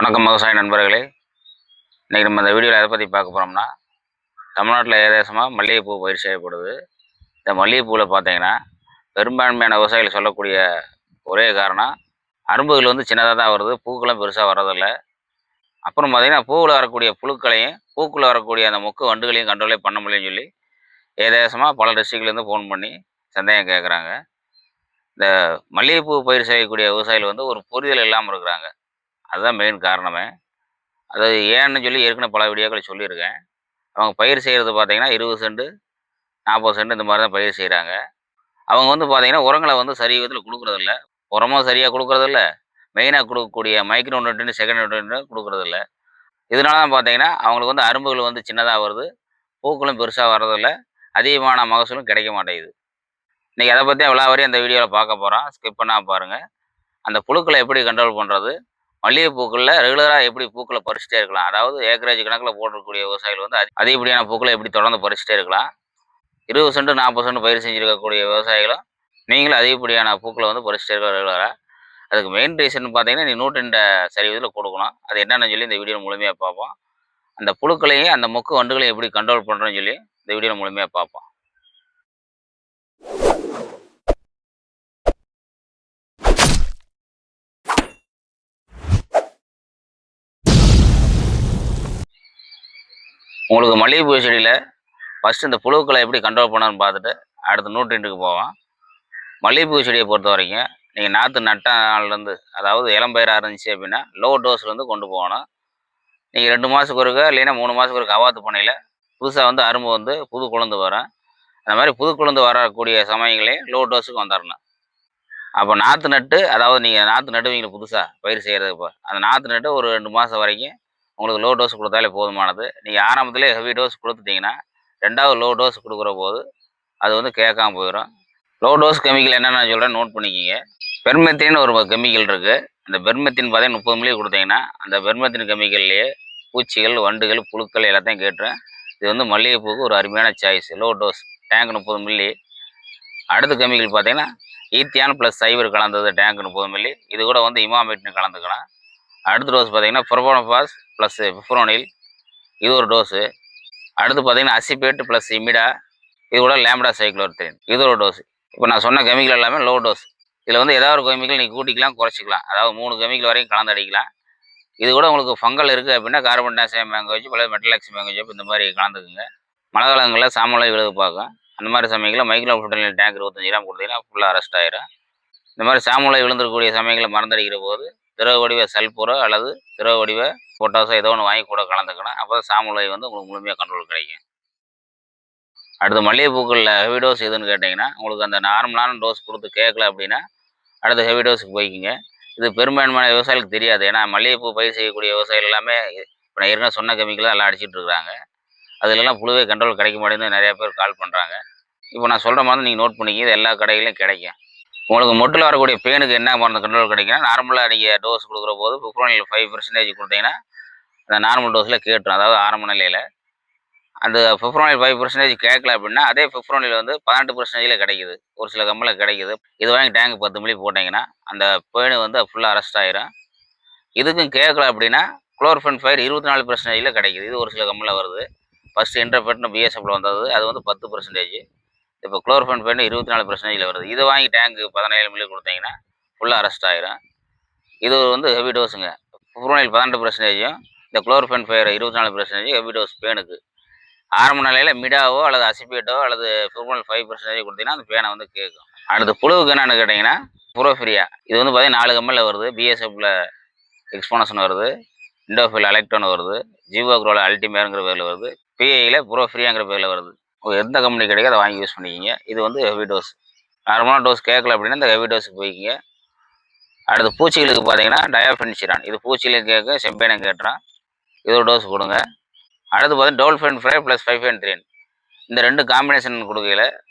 வணக்கம் விவசாய நண்பர்களே. இன்றைக்கி நம்ம இந்த வீடியோவில் எதை பற்றி பார்க்க போகிறோம்னா, தமிழ்நாட்டில் ஏதேசமாக மல்லிகைப்பூ பயிர் செய்யப்படுது. இந்த மல்லிகைப்பூவில் பார்த்தீங்கன்னா பெரும்பான்மையான விவசாயிகள் சொல்லக்கூடிய ஒரே காரணம், அரும்புகள் வந்து சின்னதாக தான் வருது, பூக்களும் பெருசாக வர்றதில்லை. அப்புறம் பார்த்திங்கன்னா பூவில் வரக்கூடிய புழுக்களையும் பூக்குள்ளே வரக்கூடிய அந்த மொக்கு வண்டுகளையும் கண்ட்ரோலே பண்ண முடியலன்னு சொல்லி ஏதேசமாக பல டிஸ்ட்ரிக்ட்லேருந்து ஃபோன் பண்ணி சந்தேகம் கேட்குறாங்க. இந்த மல்லிகைப்பூ பயிர் செய்யக்கூடிய விவசாயிகள் வந்து ஒரு புரிதல் இல்லாமல் இருக்கிறாங்க. அதுதான் மெயின் காரணமே. அது ஏன்னு சொல்லி ஏற்கனவே பல வீடியோக்களை சொல்லியிருக்கேன். அவங்க பயிர் செய்கிறது பார்த்தீங்கன்னா 20 சென்ட் 40 சென்ட் இந்த மாதிரி தான் பயிர் செய்கிறாங்க. அவங்க வந்து பார்த்தீங்கன்னா உரங்களை வந்து சரி விதத்தில் கொடுக்குறதில்ல. உரமும் சரியாக கொடுக்குறதில்ல, மெயினாக கொடுக்கக்கூடிய மைக்ரோ நியூட்ரியன்ட் செகண்ட் நியூட்ரியன்ட் கொடுக்குறதில்ல. இதனால தான் பார்த்தீங்கன்னா அவங்களுக்கு வந்து அரும்புகள் வந்து சின்னதாக வருது, பூக்களும் பெருசாக வர்றதில்ல, அதிகமான மகசூலும் கிடைக்க மாட்டேங்குது. இன்றைக்கி அதை பற்றி விலாவரி அந்த வீடியோவில் பார்க்க போகிறோம். ஸ்கிப் பண்ணாமல் பாருங்கள். அந்த புழுக்களை எப்படி கண்ட்ரோல் பண்ணுறது, மல்லிகைப்பூக்களில் ரெகுலராக எப்படி பூக்களை பறிச்சுட்டே இருக்கலாம், அதாவது ஏக்கரேஜ் கணக்கில் போடக்கூடிய விவசாயிகள் வந்து அதிகப்படியான பூக்களை எப்படி தொடர்ந்து பறிச்சுட்டே இருக்கலாம். 20 சென்ட் 40 சென்ட் பயிர் செஞ்சுருக்கக்கூடிய விவசாயிகளும் நீங்களும் அதிகப்படியான பூக்களை வந்து பறிச்சுட்டே இருக்க ரெகுலராக. அதுக்கு மெயின் ரீசன் பார்த்தீங்கன்னா நீ நியூட்ரியன்ட் சரி இதில் கொடுக்கணும். அது என்னென்னு சொல்லி இந்த வீடியோ முழுமையாக பார்ப்போம். அந்த புழுக்களையும் அந்த மொக்கு வண்டுகளையும் எப்படி கண்ட்ரோல் பண்ணுறோன்னு சொல்லி இந்த வீடியோ முழுமையாக பார்ப்போம். உங்களுக்கு மல்லிகைப்பூ செடியில் ஃபஸ்ட்டு இந்த புழுக்களை எப்படி கண்ட்ரோல் பண்ணணும்னு பார்த்துட்டு அடுத்து நியூட்ரியன்ட்டுக்கு போவோம். மல்லிகைப்பூ செடியை பொறுத்த வரைக்கும் நீங்கள் நாற்று நட்ட நாள்லேருந்து, அதாவது இளம்பயிராக இருந்துச்சு அப்படின்னா லோ டோஸ்லேருந்து கொண்டு போகணும். நீங்கள் 2 மாதத்துக்கு ஒருக்க இல்லைன்னா 3 மாதத்துக்கு ஒருக்க அவாத்து பண்ணையில் புதுசாக வந்து அரும்பு வந்து புது குழந்து வரும். அந்த மாதிரி புது குழந்து வரக்கூடிய சமயங்களையும் லோ டோஸுக்கு வந்துடணும். அப்போ நாற்று நட்டு, அதாவது நீங்கள் நாற்று நடுவீங்க புதுசாக பயிர் செய்கிறது, இப்போ அந்த நாற்று நட்டு ஒரு 2 மாதம் வரைக்கும் உங்களுக்கு லோ டோஸ் கொடுத்தாலே போதுமானது. நீங்கள் ஆரம்பத்திலே ஹெவி டோஸ் கொடுத்துட்டிங்கன்னா 2வது லோ டோஸ் கொடுக்குற போது அது வந்து கேட்காம போயிடும். லோ டோஸ் கெமிக்கல் என்னென்ன சொல்கிறேன், நோட் பண்ணிக்கிங்க. பெர்மெத்தின் ஒரு கெமிக்கல் இருக்குது. அந்த பெர்மெத்தின் பார்த்தீங்கன்னா 30 மில்லி கொடுத்தீங்கன்னா அந்த பெர்மெத்தின் கெமிக்கல்லையே பூச்சிகள் வண்டுகள் புழுக்கள் எல்லாத்தையும் கேட்டுரும். இது வந்து மல்லிகைப்பூக்கு ஒரு அருமையான choice. Low dose tank 30 milli. அடுத்த கெமிக்கல் பார்த்தீங்கன்னா ஈத்தியான் ப்ளஸ் சைவர் கலந்தது டேங்க் 30 மில்லி. இது கூட வந்து இமாமெட்னு கலந்துக்கலாம். அடுத்த டோஸ் பார்த்தீங்கன்னா ப்ரோபோனோஃபாஸ் ப்ளஸ் பிப்ரோனில், இது ஒரு டோஸு. அடுத்து பார்த்தீங்கன்னா அசிபேட் ப்ளஸ் இமிடா, இது கூட லேம்டா சைக்ளோர்த்ரின், இது ஒரு டோஸ். இப்போ நான் சொன்ன கெமிக்கல் எல்லாமே லோ டோஸ். இதில் வந்து ஏதாவது ஒரு கெமிக்கல் நீங்கள் கூட்டிக்கலாம் குறைச்சிக்கலாம், அதாவது 3 கெமிக்கல் வரைக்கும் கலந்து அடிக்கலாம். இது கூட உங்களுக்கு ஃபங்கல் இருக்குது அப்படின்னா கார்பன் டை ஆக்சைடு மேங்கோ வச்சு அல்லது மெட்டலாக்சி மேங்கோ வச்சு இந்த மாதிரி கலந்துக்குங்க. மழை காலங்களில் சாமலை விழுது பார்க்கும். அந்த மாதிரி சமயங்களில் மைக்ரோ ஃபுட்டலின் டேங்க் 25 கிராம் கொடுத்தீங்கன்னா ஃபுல்லாக அரெஸ்ட் ஆயிரும். இந்த மாதிரி சாமலை விழுந்திருக்கக்கூடிய சமயங்களில் மறந்தடிக்கிற போது திரவ வடிவ சல்பூரோ அல்லது திரவ வடிவ பொட்டாசோ ஏதோ ஒன்று வாங்கி கூட கலந்துக்கணும். அப்போ தான் சாமுலை வந்து உங்களுக்கு முழுமையாக கண்ட்ரோல் கிடைக்கும். அடுத்து மல்லிகைப்பூக்களில் ஹெவி டோஸ் எதுன்னு கேட்டிங்கன்னா, உங்களுக்கு அந்த நார்மலான டோஸ் கொடுத்து கேட்கல அப்படின்னா அடுத்து ஹெவி டோஸுக்கு போய்க்கிங்க. இது பெரும்பான்மையான விவசாயிகளுக்கு தெரியாது. ஏன்னா மல்லிகைப்பூ பயிர் செய்யக்கூடிய விவசாயிகள் எல்லாமே இப்போ நான் ஏற்கனவே சொன்ன கெமிக்கல் தான் எல்லாம் அடிச்சிட்டு இருக்கிறாங்க. அதிலெல்லாம் புழுவே கண்ட்ரோல் கிடைக்க மாட்டேங்குது நிறையா பேர் கால் பண்ணுறாங்க. இப்போ நான் சொல்கிற மாதிரி நீங்கள் நோட் பண்ணிக்கிங்க, இது எல்லா கடைகளிலும் கிடைக்கும். உங்களுக்கு மொட்டில் வரக்கூடிய பெயினுக்கு என்ன மருந்து கண்ட்ரோல் கிடைக்குன்னா, நார்மலாக நீங்கள் டோஸ் கொடுக்குற போது பிப்ரோனில் 5% கொடுத்தீங்கன்னா அந்த நார்மல் டோஸில் கேட்டுரும், அதாவது ஆரம்ப நிலையில். அந்த பிப்ரோனில் 5% கேட்கல அப்படின்னா அதே பிப்ரோனில் வந்து 18% கிடைக்குது, ஒரு சில கம்பெனியில் கிடைக்குது. இது வாங்கி டேங்க் 10 மில்லி போட்டிங்கன்னா அந்த பெயின் வந்து ஃபுல்லாக அரெஸ்ட் ஆயிரும். இதுக்கும் கேட்கல அப்படின்னா குளோர்ஃபன் ஃபயர் 24% கிடைக்குது, இது ஒரு சில கம்பெனியில் வருது. ஃபஸ்ட்டு இன்டர்ஃபெட்னு பிஎஸ்எஃப்ல வந்தது, அது வந்து 10%. இப்போ குளோர்ஃபன் ஃபயர் 24% வருது. இதை வாங்கி டேங்க்கு 17 மில்லி கொடுத்தீங்கன்னா ஃபுல்லாக அரெஸ்ட் ஆயிரும். இது வந்து ஹெவி டோஸுங்க. பிப்ரோனில் 18%, இந்த குளோர்ஃபன் ஃபயர் 24% ஹெவி டோஸ் பேனுக்கு. ஆரம்ப நிலையில் மிடாவோ அல்லது அசிபேட்டோ அல்லது பிப்ரோனில் 5% கொடுத்தீங்கன்னா அந்த பேனை வந்து கேட்கும். அடுத்து புழுவுக்கு என்னென்னு கேட்டிங்கன்னா புரோஃபிரியா. இது வந்து பார்த்தீங்கன்னா 4 கம்பெனியில் வருது. பிஎஸ்எஃப்ல எக்ஸ்போனஸன் வருது, இண்டோஃபில் அலெக்ட்ரான் வருது, ஜீவோக்ரோவில் அல்டிமேருங்கிற பேரில் வருது, பிஐயில் புரோஃபிரியாங்கிற பேரில் வருது. எந்த கம்பெனி கிடைக்கும் அதை வாங்கி யூஸ் பண்ணிக்கிங்க. இது வந்து ஹெவி டோஸ். நார்மலான டோஸ் கேட்கல அப்படின்னா இந்த ஹெவி டோஸுக்கு போய்க்கிங்க. அடுத்து பூச்சிகளுக்கு பார்த்தீங்கன்னா டயாஃபென்சிரான், இது பூச்சிகளுக்கு கேட்க செம்பேனம் கேட்டுறான், இது ஒரு டோஸ் கொடுங்க. அடுத்து பார்த்தீங்கன்னா டோல்ஃபென் ஃப்ரை ப்ளஸ் 5-3, இந்த 2 காம்பினேஷன் கொடுக்கையில்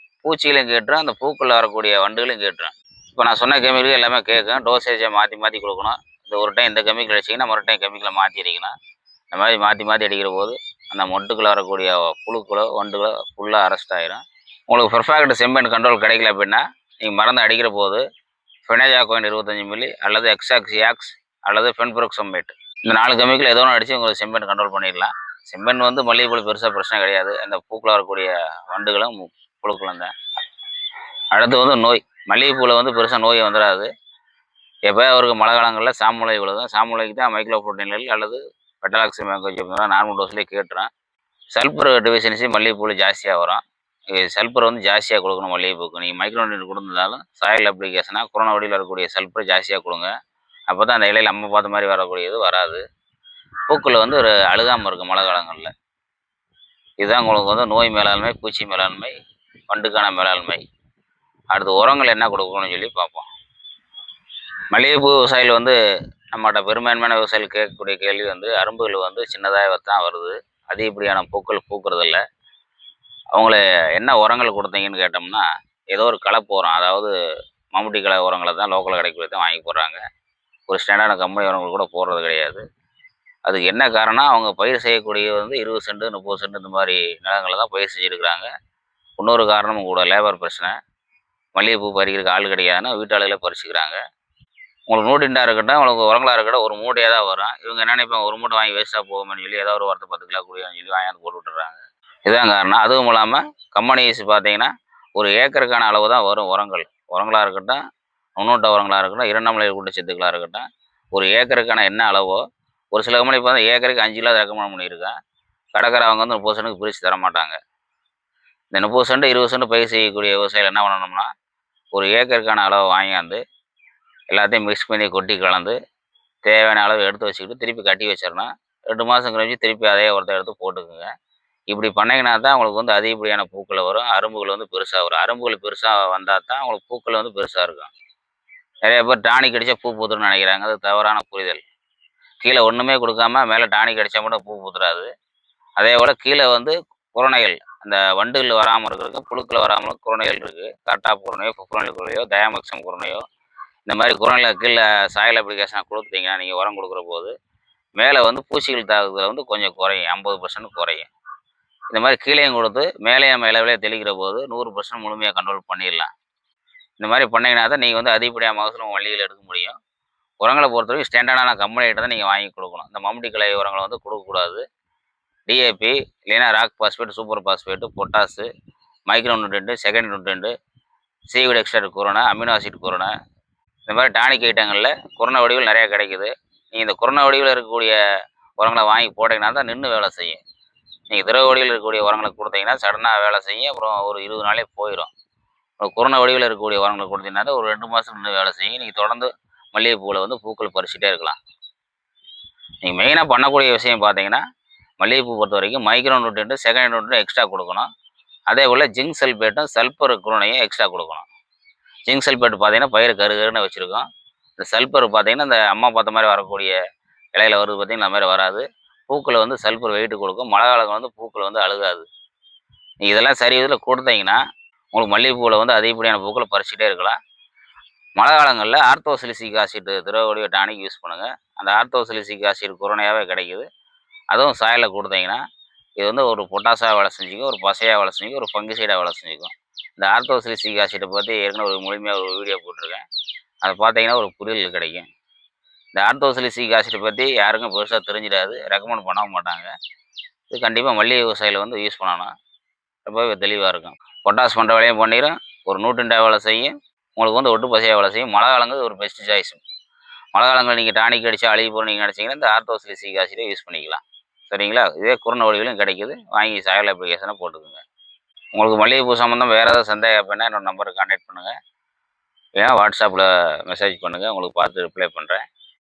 பூச்சிகளையும் கேட்டுரும், அந்த பூக்களில் வரக்கூடிய வண்டுகளையும் கேட்டுரும். இப்போ நான் சொன்ன கெமிக்கல் எல்லாமே கேட்கும். டோசேஜை மாற்றி மாற்றி கொடுக்கணும். இந்த ஒரு டைம் இந்த கெமிக்கல் அடிச்சிங்கன்னா மறு டைம் கெமிக்கலை மாற்றி அடிக்கணும். இந்த மாதிரி மாற்றி மாற்றி அடிக்கிற போது அந்த மொட்டுக்குள்ளே வரக்கூடிய புழுக்களோ வண்டுகளோ ஃபுல்லாக அரெஸ்ட் ஆயிரும். உங்களுக்கு பெர்ஃபெக்ட் செம்பேன் கண்ட்ரோல் கிடைக்கல அப்படின்னா நீங்கள் மருந்து அடிக்கிற போது ஃபெனஜாகோயின் 25 மில்லி அல்லது எக்ஸாக்சியாக்ஸ் அல்லது ஃபென்புரோக்சமேட் இந்த 4 கெமிக்கல் ஏதோ ஒன்று அடித்து உங்களுக்கு செம்பன் கண்ட்ரோல் பண்ணிடலாம். செம்பன் வந்து மல்லிகைப்பூவில் பெருசாக பிரச்சனை கிடையாது. அந்த பூக்களில் வரக்கூடிய வண்டுகளும் புழுக்களும் தான். அடுத்து வந்து நோய். மல்லிகைப்பூவில் வந்து பெருசாக நோய் வந்துடாது. எப்போ அவருக்கு மழை காலங்களில் சாமுலை விழுகும். சாமுலைக்கு தான் மைக்ரோ புரோட்டீன்கள் அல்லது பெட்டலாக்சி மேங்கோஜிப்னா நார்மல் டோஸ்லேயே கேட்டுறேன். சல்பர் டிஃபிஷியன்சி மல்லிகைப்பூவில் ஜாஸ்தியாக வரும். சல்பர் வந்து ஜாஸ்தியாக கொடுக்கணும் மல்லிகைப்பூக்கு. நீங்கள் மைக்ரோ நியூட்ரியன்ட் கொடுத்துருந்தாலும் சாயில் அப்ளிகேஷனாக கொரோனா வடியில் வரக்கூடிய சல்பர் ஜாஸ்தியாக கொடுங்க. அப்போ தான் அந்த இலையில் நம்ம பார்த்த மாதிரி வரக்கூடியது வராது. பூக்கள் வந்து ஒரு அழுகாமல் இருக்கும் மழை காலங்களில். இதுதான் உங்களுக்கு வந்து நோய் மேலாண்மை, பூச்சி மேலாண்மை, வண்டுக்கான மேலாண்மை. அடுத்து உரங்கள் என்ன கொடுக்கணும்னு சொல்லி பார்ப்போம். மல்லிகைப்பூ விவசாயிகள் வந்து நம்மகிட்ட பெரும்பான்மையான விவசாயிகள் கேட்கக்கூடிய கேள்வி வந்து அரும்புகள் வந்து சின்னதாக தான் வருது, அதிகப்படியான பூக்கள் பூக்கிறதில்ல, அவங்கள என்ன உரங்கள் கொடுத்தீங்கன்னு கேட்டோம்னா ஏதோ ஒரு கலப்பு உரம், அதாவது மம்முட்டி கலை உரங்களை தான் லோக்கலில் கிடைக்கக்கூடிய தான் வாங்கி போடுறாங்க. ஒரு ஸ்டாண்டர்டான கம்பெனி உரங்கள் கூட போடுறது கிடையாது. அதுக்கு என்ன காரணம், அவங்க பயிர் செய்யக்கூடிய வந்து 20 சென்ட் 30 சென்ட் இந்த மாதிரி நிலங்களை தான் பயிர் செஞ்சுருக்கிறாங்க. இன்னொரு காரணமும் கூட லேபர் பிரச்சனை. மல்லிகைப்பூ பறிக்கிறதுக்கு ஆள் கிடையாதுன்னா வீட்டாளுகளே பறிச்சுக்கிறாங்க. உங்களுக்கு நூட்டின்டாக இருக்கட்டும், உங்களுக்கு உரங்களாக இருக்கட்டும், ஒரு மூட்டையாக தான் வரும். இவங்க என்ன நினைப்பாங்க, ஒரு மூட்டை வாங்கி வேஸ்ட்டாக போகும்னு சொல்லி ஏதாவது ஒரு வாரத்தை 10 கிலோ கூடியன்னு சொல்லி வாங்கி போட்டு விட்டுறாங்க. இதுதான் காரணம். அதுவும் இல்லாமல் கம்பெனிஸ் பார்த்தீங்கன்னா ஒரு ஏக்கருக்கான அளவு தான் வரும் உரங்கள். உரங்களாக இருக்கட்டும், நுண்ணூட்ட உரங்களாக இருக்கட்டும், இரண்டாம் நிலை ஊட்டச்சத்துக்களாக இருக்கட்டும், ஒரு ஏக்கருக்கான என்ன அளவோ, ஒரு சில கம்பெனி பார்த்தா ஏக்கருக்கு 5 கிலோ ரெக்கமெண்ட் பண்ணியிருக்கேன். கடைக்காரவங்க வந்து 30 சென்ட்டுக்கு பிரித்து தர மாட்டாங்க. இந்த 30 சென்ட் 20 சென்ட் பயிர் செய்யக்கூடிய விவசாயிகள் என்ன பண்ணணும்னா, ஒரு ஏக்கருக்கான அளவை வாங்கியாந்து எல்லாத்தையும் மிக்ஸ் பண்ணி கொட்டி கலந்து தேவையான அளவு எடுத்து வச்சுக்கிட்டு திருப்பி கட்டி வச்சிடணும். 2 மாதம் கழிச்சு திருப்பி அதே உரத்தை எடுத்து போட்டுக்குங்க. இப்படி பண்ணிங்கன்னா தான் உங்களுக்கு வந்து அதிகப்படியான பூக்கள் வரும். அரும்புகள் வந்து பெருசாக வரும். அரும்புகள் பெருசாக வந்தால் தான் உங்களுக்கு பூக்கள் வந்து பெருசாக இருக்கும். நிறைய பேர் டானிக் அடித்தா பூ பூத்துருன்னு நினைக்கிறாங்க. அது தவறான புரிதல். கீழே ஒன்றுமே கொடுக்காம மேலே டானிக் அடித்தா மட்டும் பூ பூத்துறாது. அதே போல் கீழே வந்து குரணைகள், அந்த வண்டுகள் வராமல் இருக்கிறதுக்கு, புழுக்கள் வராமல் குரணைகள் இருக்குது. கரெக்டாக குரணையோ, புப்ரோனில் குரணையோ, டயாமக்சம் குரணையோ, இந்த மாதிரி குரணையில் கீழே சாயில் அப்ளிகேஷனாக கொடுத்தீங்கன்னா நீங்கள் உரம் கொடுக்குற போது மேலே வந்து பூச்சிகள் தாக்குதல் வந்து கொஞ்சம் குறையும், 50% குறையும். இந்த மாதிரி கீழேயும் கொடுத்து மேலேயும் மேலே தெளிக்கிற போது 100% முழுமையாக கண்ட்ரோல் பண்ணிடலாம். இந்த மாதிரி பண்ணிங்கன்னா தான் நீங்கள் வந்து அதிகப்படியான மகசூல் வண்டிகள் எடுக்க முடியும். உரங்களை பொறுத்தவரைக்கும் ஸ்டாண்டர்டான கம்பெனிகிட்ட தான் நீங்கள் வாங்கி கொடுக்கணும். இந்த மம்முட்டி கலை உரங்களை வந்து கொடுக்கக்கூடாது. டிஏபி இல்லைன்னா rock phosphate, super phosphate, potash, micro nutrient, second nutrient, seaweed extract குரோனா, அமினோ ஆசிட் குரோனா, இந்த மாதிரி டானிக் ஐட்டங்களில் குரோனா வடிவில் நிறையா கிடைக்குது. நீங்கள் இந்த குரோனா வடிவில் இருக்கக்கூடிய உரங்களை வாங்கி போட்டிங்கன்னா தான் நின்று வேலை செய்யும். நீங்கள் திரவ வடிவில் இருக்கக்கூடிய உரங்களை கொடுத்தீங்கன்னா சடனாக வேலை செய்யும், அப்புறம் ஒரு 20 நாளே போயிடும். குரோனா வடிவில் இருக்கக்கூடிய உரங்களை கொடுத்தீங்கன்னா ஒரு 2 மாதம் நின்று வேலை செய்யும். நீங்கள் தொடர்ந்து மல்லிகைப்பூவில் வந்து பூக்கள் பறிச்சுட்டே இருக்கலாம். நீங்கள் மெயினாக பண்ணக்கூடிய விஷயம் பார்த்தீங்கன்னா மல்லிகைப்பூ பொறுத்த வரைக்கும் micro nutrient, second nutrient extra கொடுக்கணும். அதே போல் ஜிங்க் சல்பேட்டும் சல்பர் குரோனையும் எக்ஸ்ட்ரா கொடுக்கணும். ஜிங்க் சல்பேட் பார்த்தீங்கன்னா பயிர் கருகருன்னு வச்சுருக்கோம். இந்த சல்பர் பார்த்தீங்கன்னா இந்த அம்மா பார்த்த மாதிரி வரக்கூடிய இலையில வருது பார்த்தீங்கன்னா அந்த மாதிரி வராது. பூக்களை வந்து சல்பர் வெயிட்டு கொடுக்கும். மழை காலங்கள் வந்து பூக்கள் வந்து அழுகாது. நீங்கள் இதெல்லாம் சரி இதில் கொடுத்தீங்கன்னா உங்களுக்கு மல்லிகைப்பூவில் வந்து அதிகப்படியான பூக்களை பறிச்சுட்டே இருக்கலாம். மழை காலங்களில் ஆர்த்தோசிலிசிக் ஆசிட் திரவ வடிவ டானிக் யூஸ் பண்ணுங்கள். அந்த ஆர்த்தோசிலிசிக் ஆசிட் குரோனையாகவே கிடைக்குது. அதுவும் சாயலில் கொடுத்தீங்கன்னா இது வந்து ஒரு பொட்டாசாக வேலை செஞ்சுக்கும், ஒரு பசையாக வேலை செஞ்சுக்கும், ஒரு ஃபங்கிசைடாக வேலை செஞ்சுக்கும். இந்த ஆர்த்தோசிலிசிக் ஆசிட்டை பற்றி ஏற்கனவே ஒரு முழுமையாக ஒரு வீடியோ போட்டிருக்கேன். அதை பார்த்தீங்கன்னா ஒரு புரிதல் கிடைக்கும். இந்த ஆர்த்தோசிலிசிக் ஆசிட்டை பற்றி யாருக்கும் பெருசாக தெரிஞ்சிடாது, ரெக்கமெண்ட் பண்ண மாட்டாங்க. இது கண்டிப்பாக மல்லிகை விவசாயிகள் வந்து யூஸ் பண்ணணும். ரொம்பவே தெளிவாக இருக்கும். பொட்டாஸ் பண்ணுற வேலையும் பண்ணிடும், ஒரு நியூட்ரியன்ட்டாக வேலை செய்யும், உங்களுக்கு வந்து ஒட்டு பசையாக வேலை செய்யும். மழை காலங்கள் ஒரு பெஸ்ட் சாய்ஸ். மழை காலங்கள் நீங்கள் டானிக் அடித்தா அழுகி போகிற நீங்கள் நினச்சிங்கன்னா இந்த ஆர்த்தோசிலிசிக் ஆசிட்டை யூஸ் பண்ணிக்கலாம். சரிங்களா? இதே குறுன வடிவிலும் கிடைக்குது. வாங்கி சாயல் அப்ளிகேஷனை போட்டுக்குங்க. உங்களுக்கு மல்லிகைப்பூ சம்மந்தம் வேறு ஏதாவது சந்தேகம் அப்படின்னா என்னோட நம்பருக்கு கான்டாக்ட் பண்ணுங்கள். ஏன்னா வாட்ஸ்அப்பில் மெசேஜ் பண்ணுங்கள், உங்களுக்கு பார்த்து ரிப்ளை பண்ணுறேன்.